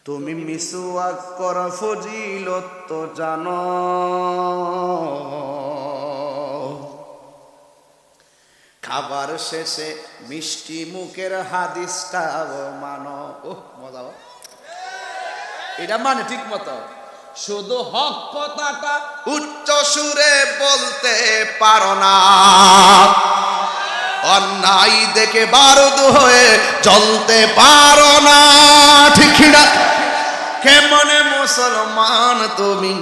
তুমি মিসওয়াক করা ফজিলত তো জানো, খাবার শেষে মিষ্টি মুখের হাদিসটাও মানো। ওহ মজা, এটা মানে ঠিক মতো শুধু হক কথাটা উচ্চ সুরে বলতে পারো না, অন্যায় দেখে বারুদ হয়ে চলতে পারো না, ঠিক না? কেমনে মুসলমান তুমি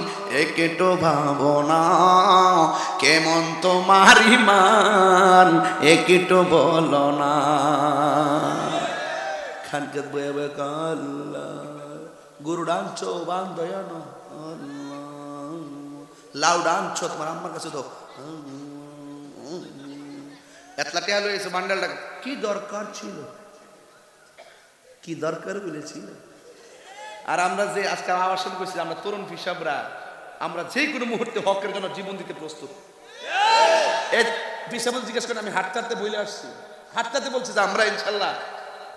একটু ভাবো না, কেমন তোমার ঈমান একটু বলো না। খানকাত বয়ে বয়ে কাল্লা গরু ডানছো বান দয়ানো লাউ ডানছো তোমার আম্মার কাছে তো এতলা টেয়াল হয়েছে বান্ডালটা। কি দরকার ছিল, কি দরকার বলেছিল? আর আমরা যে আজকাল আবাসন করছি, আমরা তরুণ হিসাবরা, আমরা যে কোনো মুহূর্তে হকের জন্য জীবন দিতে প্রস্তুত। এই হিসাব জিজ্ঞেস করেন, আমি হাঁটতে বলে আসছি, হাঁটতে বলছি যে আমরা ইনশাল্লাহ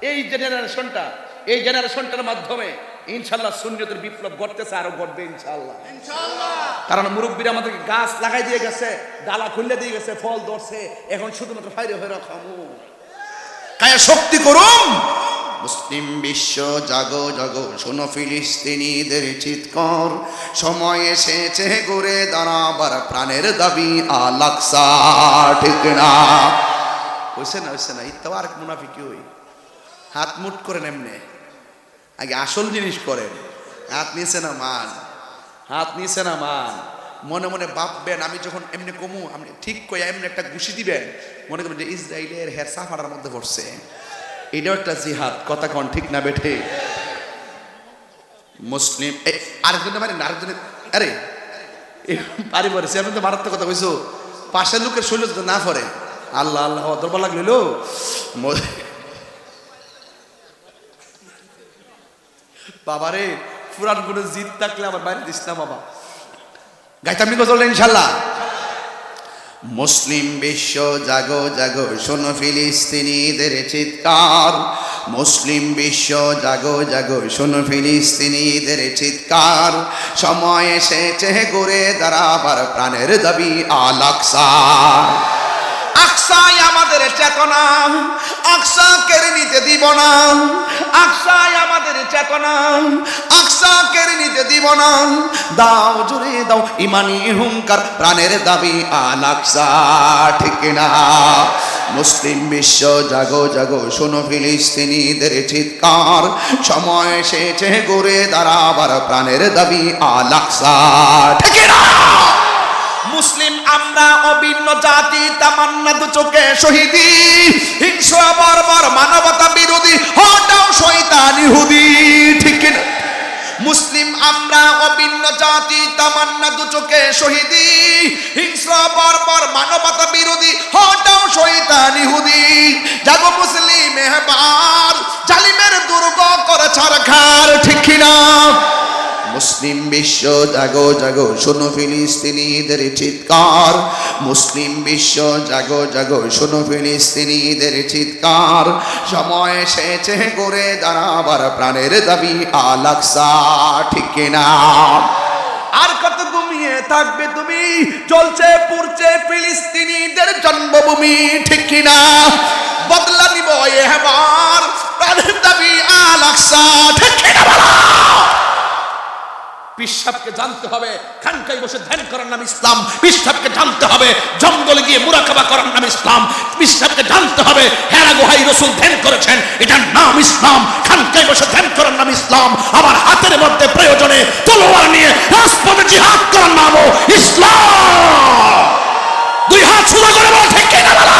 এই জেনারেশনটার মাধ্যমে ইনশাল্লাহ সুন্নিয়তের বিপ্লব ঘটতেছে, আরো ঘটবে ইনশাল্লাহ। কারণ মুরব্বীরা আমাদেরকে গাছ লাগাই দিয়ে গেছে, ডালা খুলে দিয়ে গেছে, ফল ধরছে, এখন শুধুমাত্র ফাইরে হয়ে খামু কায়া শক্তি করুন। মুসলিম বিশ্ব জাগো জাগো, শোনো ফিলিস্তিনিদের চিৎকার, সময় এসেছে ঘুরে দাঁড়াবার প্রাণের দাবি আল আকসা, ঠিক না? হইছে না ইত্তাও আর মুনাফিকি হই, হাত মুট করেন এমনে, আগে আসল জিনিস করেন। হাত নিচে না মান, হাত নিচে না মান, মনে মনে ভাববেন আমি যখন এমনি কমু, আপনি ঠিক করে এমনি একটা ঘুষি দিবেন, মনে করবেন যে ইসরায়েলের হের সাফাটার মধ্যে পড়ছে। এটাও একটা জিহাদ, কথা কন ঠিক না বেঠে? মুসলিম আরেকজনে মানে আরেকজনে, আরে পারি পরে সে তো মারাত্মক কথা কইছো, পাশের লোকের শৈল যদি না পড়ে আল্লাহ আল্লাহ দরবার লাগলো। বাবারে পুরান কোনো জিদ থাকলে আমার বাইরে দিস না বাবা, গাইতামনি গজল ইনশাল্লাহ। মুসলিম বিশ্ব জাগো জাগো, শোনো ফিলিস্তিনিদের চিৎকার, মুসলিম বিশ্ব জাগো জাগো, শোনো ফিলিস্তিনিদের চিৎকার, সময় এসেছে ঘুরে দাঁড়াবার প্রাণের দাবি আল আকসা। আকসাই আমাদের চেতনা, আকসা কেড়ে নিতে দিব না, আকসাই আমাদের চেতনা, আকসা কেড়ে নিতে দিব না, দাও জুড়ে দাও ইমানি হুঙ্কার, প্রাণের দাবি আল আকসা, ঠিক না? মুসলিম বিশ্ব জাগো জাগো, শোনো ফিলিস্তিনিদের চিৎকার, সময় এসেছে ঘুরে দাঁড়াবার প্রাণের দাবি আল আকসা, ঠিক না? মুসলিম আমরা অভিন্ন জাতি, তামান্না দু চোখে শহীদি, হিংস্র বর্বর মানবতা বিরোধী, হটাও শয়তান ইহুদি, ঠিক না? মুসলিম আমরা অভিন্ন জাতি, তামান্না দু চোখে শহীদি, হিংস্র বর্বর মানবতা বিরোধী, হটাও শয়তান ইহুদি। জাগো মুসলিম এবার, জালিমের দুর্গ করে ছারখার, ঠিক না? মুসলিম বিশ্ব জাগো জাগো, শোনো ফিলিস্তিনিদের চিৎকার, মুসলিম বিশ্ব জাগো জাগো, শোনো ফিলিস্তিনিদের চিৎকার, সময় এসেছে ঘুরে দাঁড়াবার প্রাণের দাবি আল আকসা, ঠিক না? আর কত ঘুমিয়ে থাকবে তুমি, চলছে পুড়ছে ফিলিস্তিনিদের জন্মভূমি, ঠিক না? বদলা নিব এবার প্রাণের দাবি আল আকসা, ঠিক না? পিশাবকে জানতে হবে খানকায় বসে ধ্যান করার নাম ইসলাম, পিশাবকে জানতে হবে জঙ্গলে গিয়ে মুরাকাবা করার নাম ইসলাম, পিশাবকে জানতে হবে হেরা গুহায় রাসূল ধ্যান করেছেন, এটার নাম ইসলাম। খানকায় বসে ধ্যান করার নাম ইসলাম, আমার হাতের মধ্যে প্রয়োজনে তলোয়ার নিয়ে রাজপথে জিহাদ করার নামও ইসলাম। দুই হাত সোজা করে বল, ঠিক কিনা বলো?